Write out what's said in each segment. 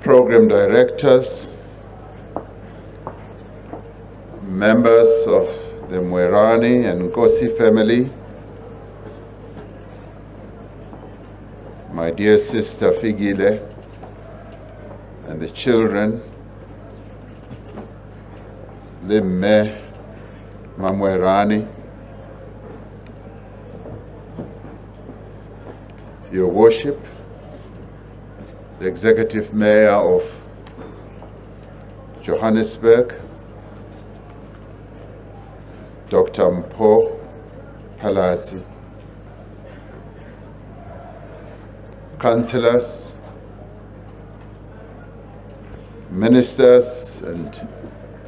program directors, members of the Moerane and Nkosi family, my dear sister Figile, and the children, Mpho, Moerane, Your Worship, the Executive Mayor of Johannesburg, Dr. Mpho Palatsi, councillors, ministers and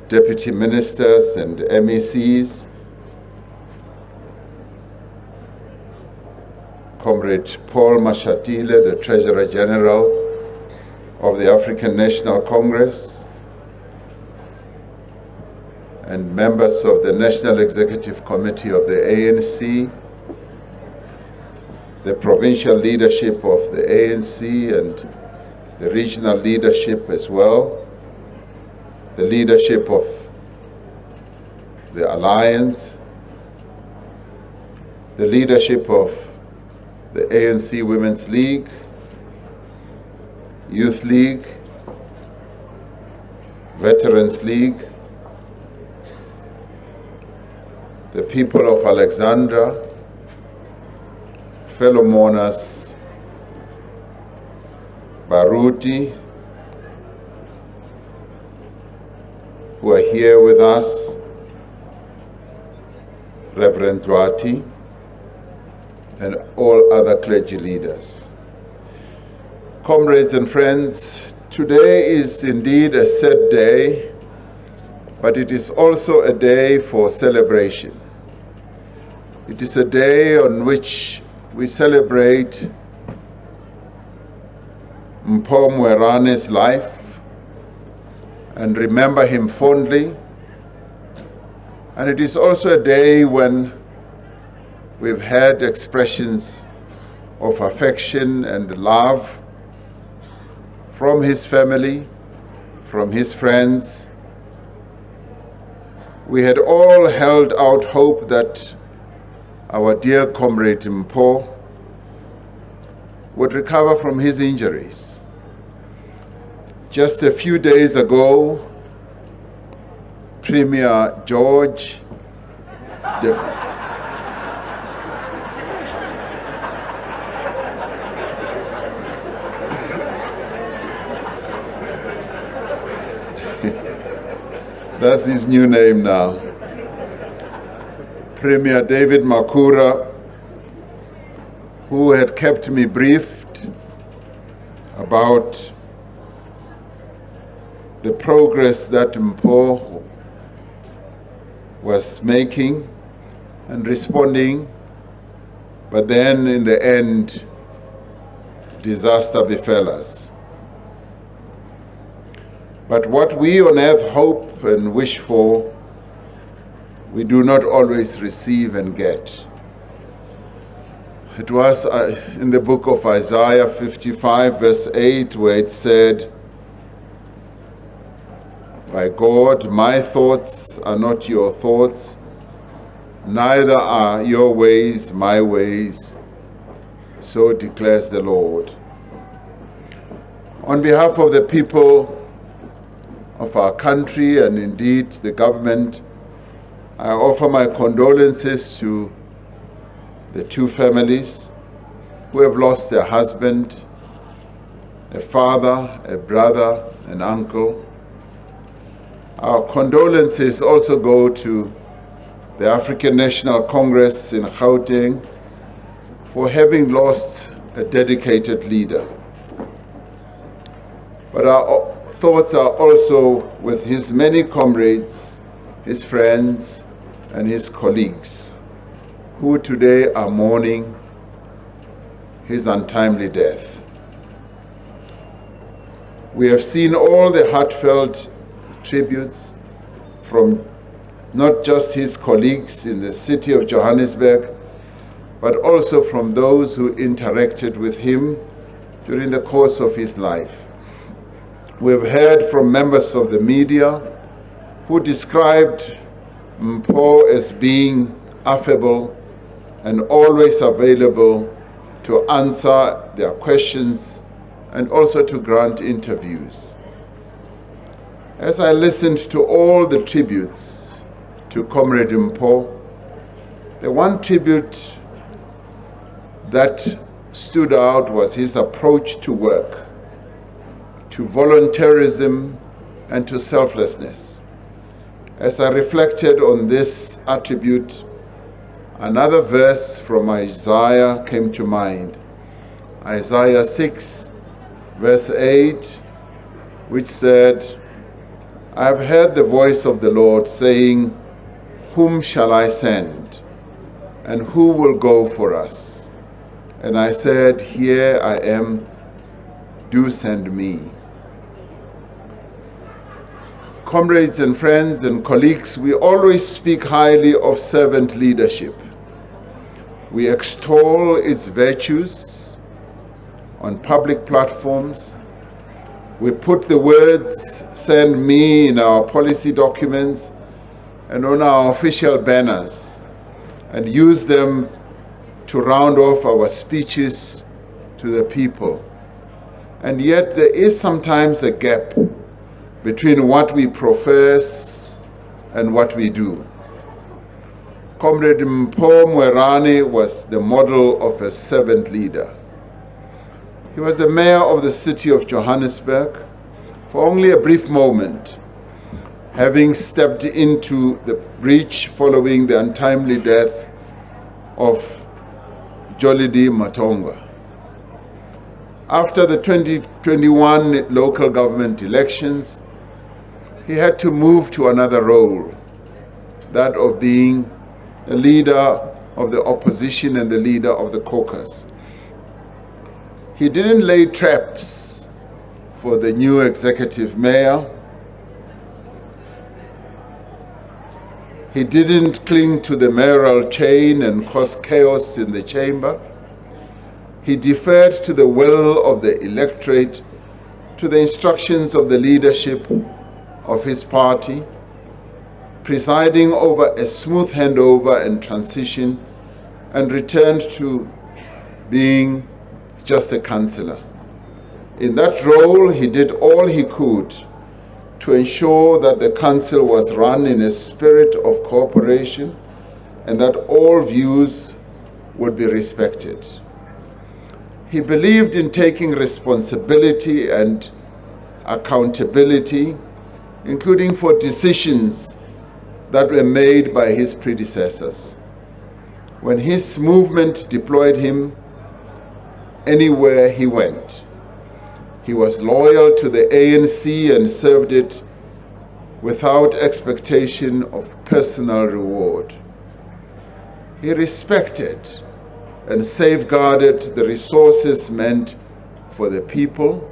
deputy ministers and MECs, Comrade Paul Mashatile, the Treasurer General of the African National Congress, and members of the National Executive Committee of the ANC, the provincial leadership of the ANC and the regional leadership as well, the leadership of the Alliance, the leadership of the ANC Women's League, Youth League, Veterans League, the people of Alexandra, fellow mourners, Baruti, who are here with us, Reverend Dwati, and all other clergy leaders. Comrades and friends, today is indeed a sad day, but it is also a day for celebration. It is a day on which we celebrate Mpho Moerane's life and remember him fondly. And it is also a day when we've had expressions of affection and love from his family, from his friends. We had all held out hope that our dear comrade Mpho would recover from his injuries. Just a few days ago, Premier George that's his new name now. Premier David Makura, who had kept me briefed about the progress that Mpho was making and responding, but then in the end, disaster befell us. But what we on earth hope and wish for, we do not always receive and get. It was in the book of Isaiah 55 verse 8 where it said, "By God, my thoughts are not your thoughts, neither are your ways my ways, so declares the Lord." On behalf of the people of our country and indeed the government, I offer my condolences to the two families who have lost their husband, a father, a brother, an uncle. Our condolences also go to the African National Congress in Gauteng for having lost a dedicated leader. But our thoughts are also with his many comrades, his friends, and his colleagues, who today are mourning his untimely death. We have seen all the heartfelt tributes from not just his colleagues in the city of Johannesburg, but also from those who interacted with him during the course of his life. We've heard from members of the media who described Mpho as being affable and always available to answer their questions and also to grant interviews. As I listened to all the tributes to Comrade Mpho, the one tribute that stood out was his approach to work, to volunteerism, and to selflessness. As I reflected on this attribute, another verse from Isaiah came to mind. Isaiah 6, verse 8, which said, I have heard the voice of the Lord saying, whom shall I send? And who will go for us? And I said, here I am, do send me. Comrades and friends and colleagues, we always speak highly of servant leadership. We extol its virtues on public platforms. We put the words, send me, in our policy documents and on our official banners, and use them to round off our speeches to the people. And yet there is sometimes a gap between what we profess and what we do. Comrade Mpho Moerane was the model of a servant leader. He was the mayor of the city of Johannesburg for only a brief moment, having stepped into the breach following the untimely death of Jolidi Matonga. After the 2021 local government elections, he had to move to another role, that of being a leader of the opposition and the leader of the caucus. He didn't lay traps for the new executive mayor. He didn't cling to the mayoral chain and cause chaos in the chamber. He deferred to the will of the electorate, to the instructions of the leadership of his party, presiding over a smooth handover and transition, and returned to being just a councillor. In that role, he did all he could to ensure that the council was run in a spirit of cooperation and that all views would be respected. He believed in taking responsibility and accountability, including for decisions that were made by his predecessors. When his movement deployed him anywhere he went, he was loyal to the ANC and served it without expectation of personal reward. He respected and safeguarded the resources meant for the people.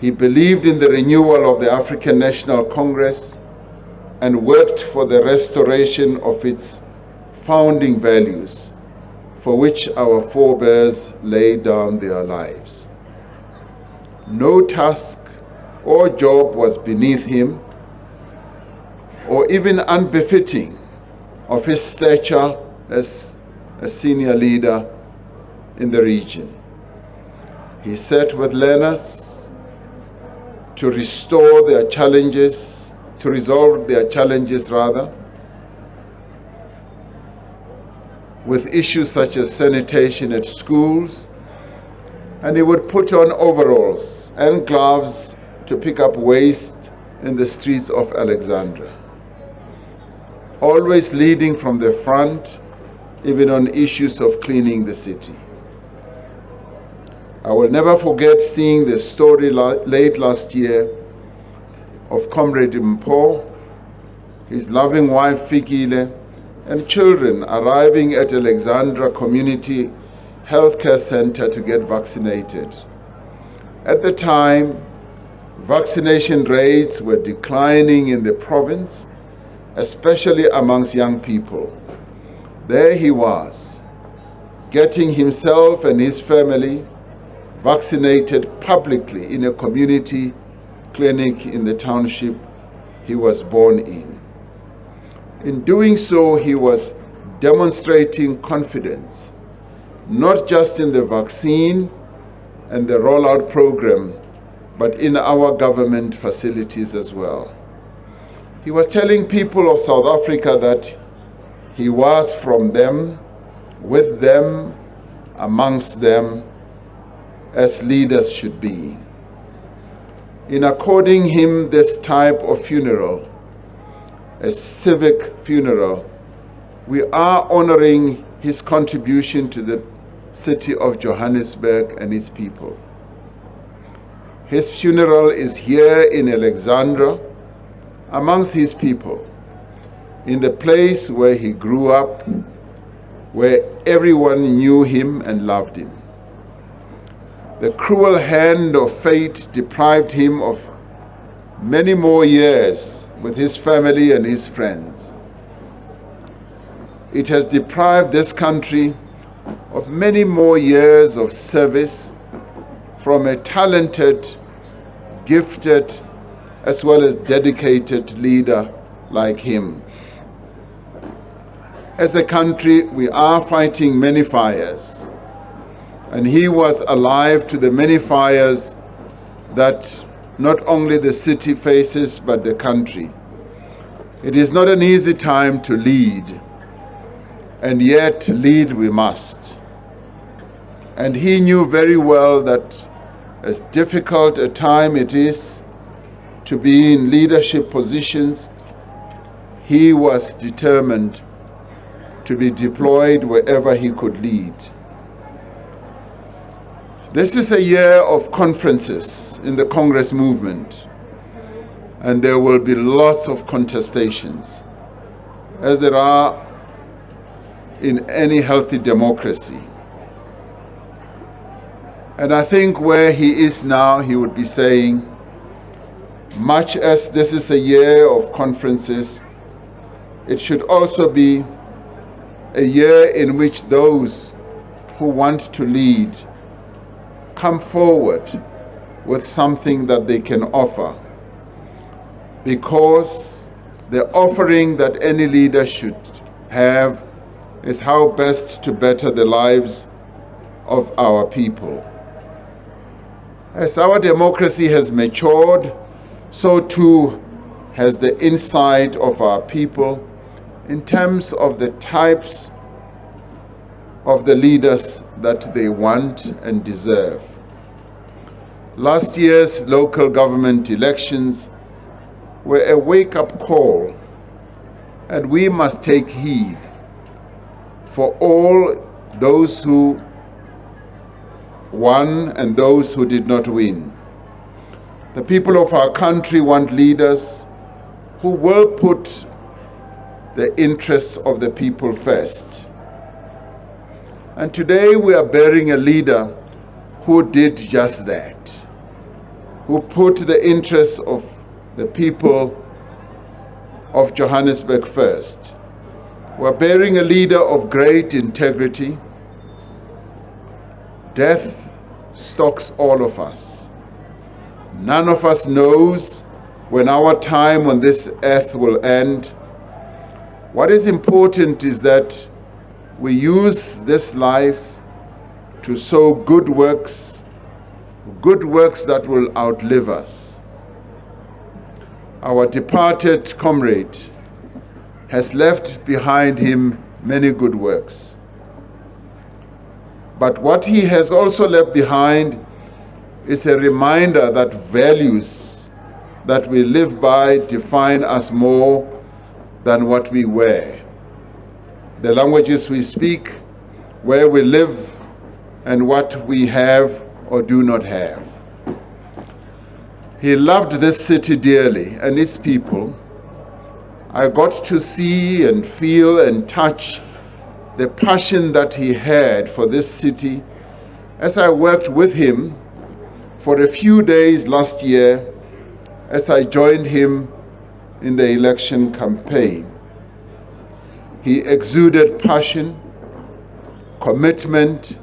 He believed in the renewal of the African National Congress and worked for the restoration of its founding values, for which our forebears laid down their lives. No task or job was beneath him or even unbefitting of his stature as a senior leader in the region. He sat with learners to resolve their challenges with issues such as sanitation at schools, and he would put on overalls and gloves to pick up waste in the streets of Alexandria, always leading from the front, even on issues of cleaning the city. I will never forget seeing the story late last year of Comrade Mpho, his loving wife Fikile, and children arriving at Alexandra Community Healthcare Center to get vaccinated. At the time, vaccination rates were declining in the province, especially amongst young people. There he was, getting himself and his family vaccinated publicly in a community clinic in the township he was born in. In doing so, he was demonstrating confidence, not just in the vaccine and the rollout program, but in our government facilities as well. He was telling people of South Africa that he was from them, with them, amongst them, as leaders should be. In according him this type of funeral, a civic funeral, we are honoring his contribution to the city of Johannesburg and its people. His funeral is here in Alexandra, amongst his people, in the place where he grew up, where everyone knew him and loved him. The cruel hand of fate deprived him of many more years with his family and his friends. It has deprived this country of many more years of service from a talented, gifted, as well as dedicated leader like him. As a country, we are fighting many fires, and he was alive to the many fires that not only the city faces, but the country. It is not an easy time to lead, and yet lead we must. And he knew very well that as difficult a time it is to be in leadership positions, he was determined to be deployed wherever he could lead. This is a year of conferences in the Congress movement, and there will be lots of contestations, as there are in any healthy democracy. And I think where he is now, he would be saying, much as this is a year of conferences, it should also be a year in which those who want to lead come forward with something that they can offer. Because the offering that any leader should have is how best to better the lives of our people. As our democracy has matured, so too has the insight of our people in terms of the types of the leaders that they want and deserve. Last year's local government elections were a wake-up call, and we must take heed for all those who won and those who did not win. The people of our country want leaders who will put the interests of the people first. And today we are bearing a leader who did just that, who put the interests of the people of Johannesburg first. We are bearing a leader of great integrity. Death stalks all of us. None of us knows when our time on this earth will end. What is important is that we use this life to sow good works that will outlive us. Our departed comrade has left behind him many good works. But what he has also left behind is a reminder that values that we live by define us more than what we wear. The languages we speak, where we live, and what we have or do not have. He loved this city dearly and its people. I got to see and feel and touch the passion that he had for this city as I worked with him for a few days last year as I joined him in the election campaign. He exuded passion, commitment,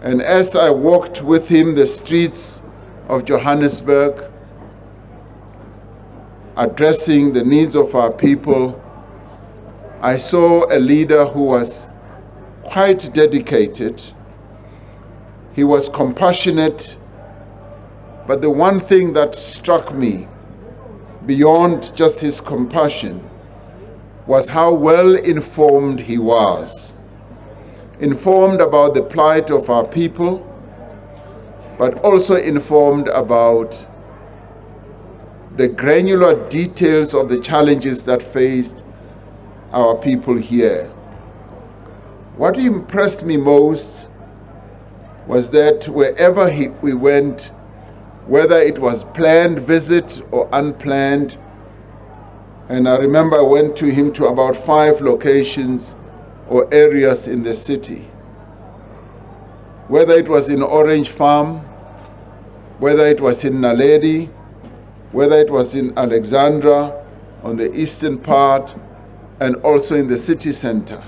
And as I walked with him the streets of Johannesburg, addressing the needs of our people, I saw a leader who was quite dedicated. He was compassionate, but the one thing that struck me beyond just his compassion was how well informed he was. Informed about the plight of our people, but also informed about the granular details of the challenges that faced our people here. What impressed me most was that wherever we went, whether it was planned visit or unplanned, and I remember I went to him to about 5 locations or areas in the city. Whether it was in Orange Farm, whether it was in Naledi, whether it was in Alexandra on the eastern part, and also in the city center.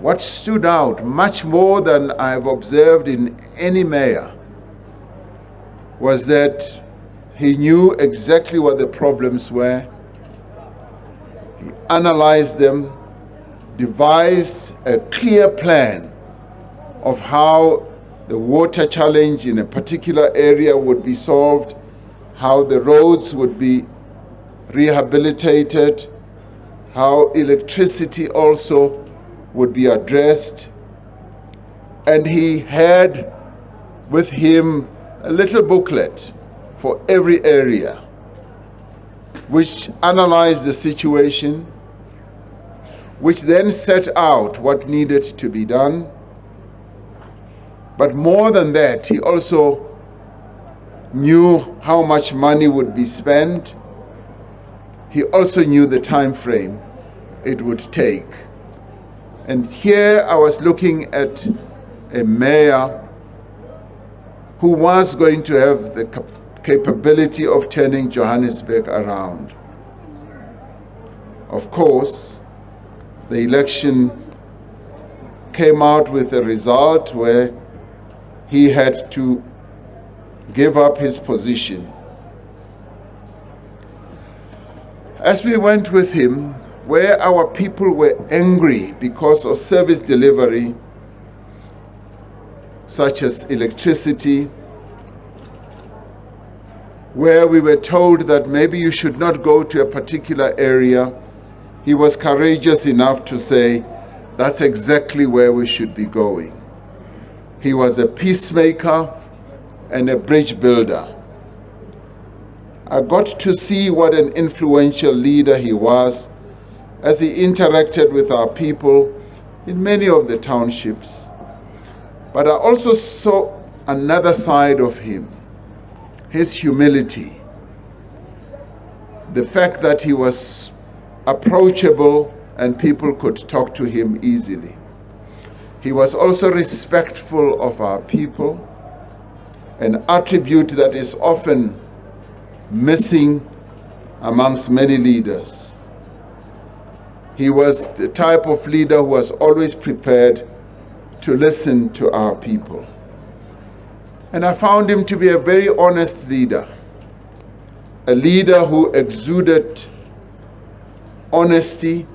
What stood out much more than I've observed in any mayor was that he knew exactly what the problems were. He analyzed them, devised a clear plan of how the water challenge in a particular area would be solved, how the roads would be rehabilitated, how electricity also would be addressed. And he had with him a little booklet for every area, which analyzed the situation, which then set out what needed to be done. But more than that, he also knew how much money would be spent. He also knew the time frame it would take. And here I was looking at a mayor who was going to have the capability of turning Johannesburg around. Of course, the election came out with a result where he had to give up his position. As we went with him, where our people were angry because of service delivery, such as electricity, where we were told that maybe you should not go to a particular area, he was courageous enough to say, that's exactly where we should be going. He was a peacemaker and a bridge builder. I got to see what an influential leader he was as he interacted with our people in many of the townships. But I also saw another side of him, his humility, the fact that he was approachable and people could talk to him easily. He was also respectful of our people, an attribute that is often missing amongst many leaders. He was the type of leader who was always prepared to listen to our people. And I found him to be a very honest leader, a leader who exuded honesty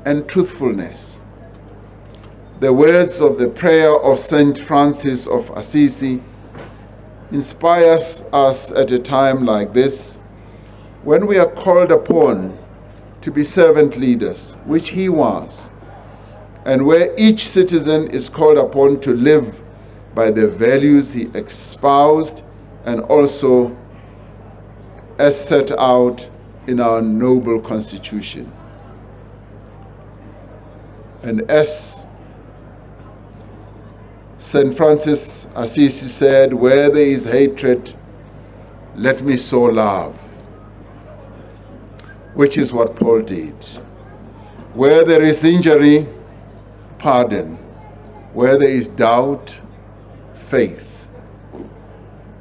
and truthfulness. The words of the prayer of Saint Francis of Assisi inspires us at a time like this, when we are called upon to be servant leaders, which he was, and where each citizen is called upon to live by the values he espoused and also as set out in our noble Constitution. And as St. Francis Assisi said, where there is hatred, let me sow love, which is what Paul did. Where there is injury, pardon. Where there is doubt, faith.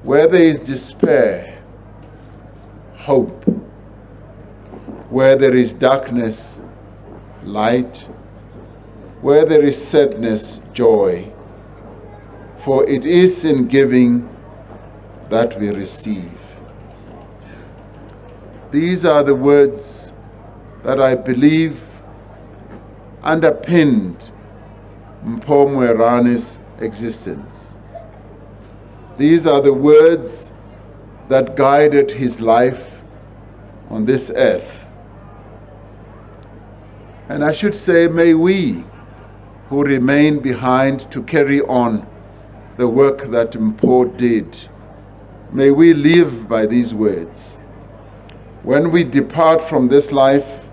Where there is despair, hope. Where there is darkness, light. Where there is sadness, joy. For it is in giving that we receive. These are the words that I believe underpinned Mpho Moerane's existence. These are the words that guided his life on this earth. And I should say, may we who remain behind to carry on the work that Mpho did, may we live by these words. When we depart from this life,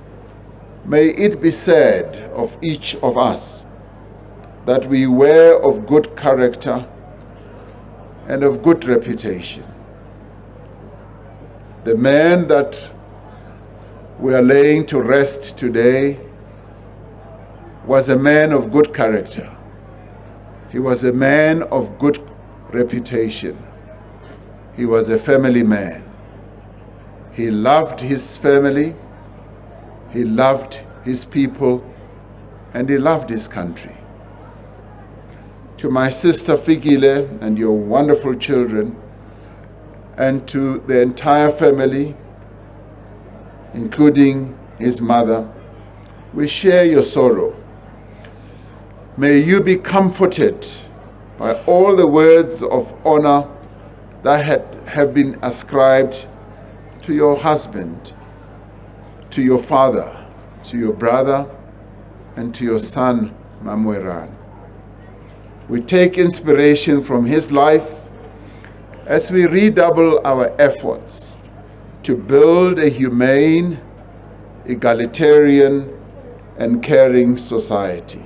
may it be said of each of us that we were of good character and of good reputation. The man that we are laying to rest today was a man of good character. He was a man of good reputation. He was a family man. He loved his family, he loved his people, and he loved his country. To my sister Fikile and your wonderful children, and to the entire family, including his mother, we share your sorrow. May you be comforted by all the words of honor that have been ascribed to your husband, to your father, to your brother, and to your son, Moerane. We take inspiration from his life as we redouble our efforts to build a humane, egalitarian, and caring society.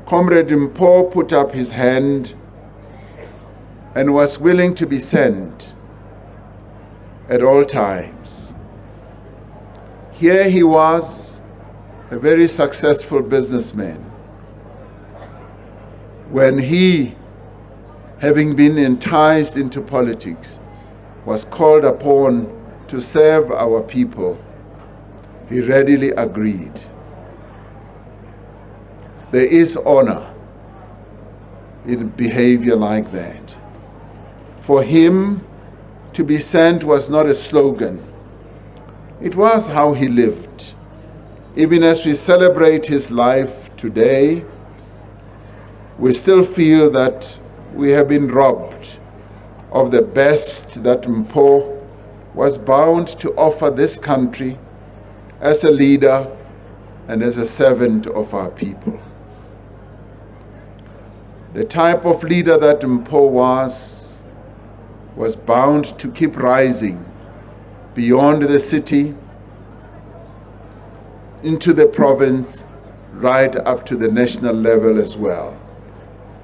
Comrade Mpho put up his hand and was willing to be sent at all times. Here he was, a very successful businessman. When he, having been enticed into politics, was called upon to serve our people, he readily agreed. There is honor in behavior like that. For him, to be sent was not a slogan. It was how he lived. Even as we celebrate his life today, we still feel that we have been robbed of the best that Mpho was bound to offer this country as a leader and as a servant of our people. The type of leader that Mpho was bound to keep rising beyond the city, into the province, right up to the national level as well.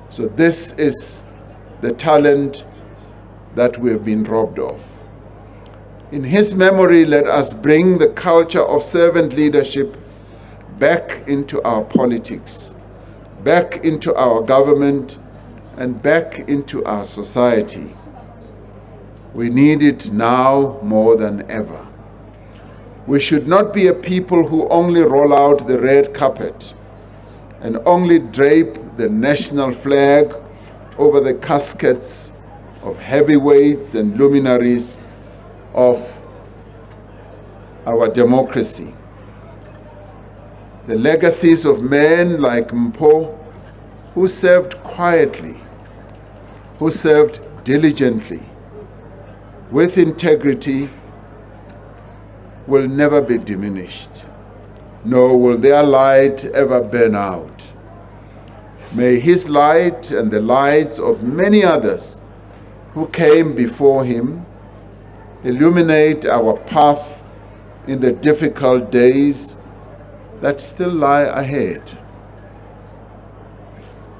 So this is the talent that we have been robbed of. In his memory, let us bring the culture of servant leadership back into our politics, back into our government, and back into our society. We need it now more than ever. We should not be a people who only roll out the red carpet and only drape the national flag over the caskets of heavyweights and luminaries of our democracy. The legacies of men like Mpho, who served quietly, who served diligently, with integrity, will never be diminished, nor will their light ever burn out. May his light and the lights of many others who came before him illuminate our path in the difficult days that still lie ahead.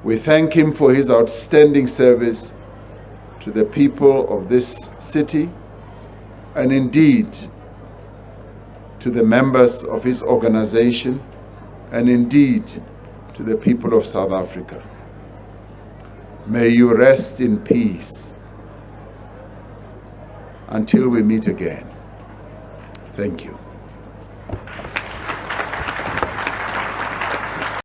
We thank him for his outstanding service to the people of this city, and indeed to the members of his organization, and indeed to the people of South Africa. May you rest in peace until we meet again. Thank you.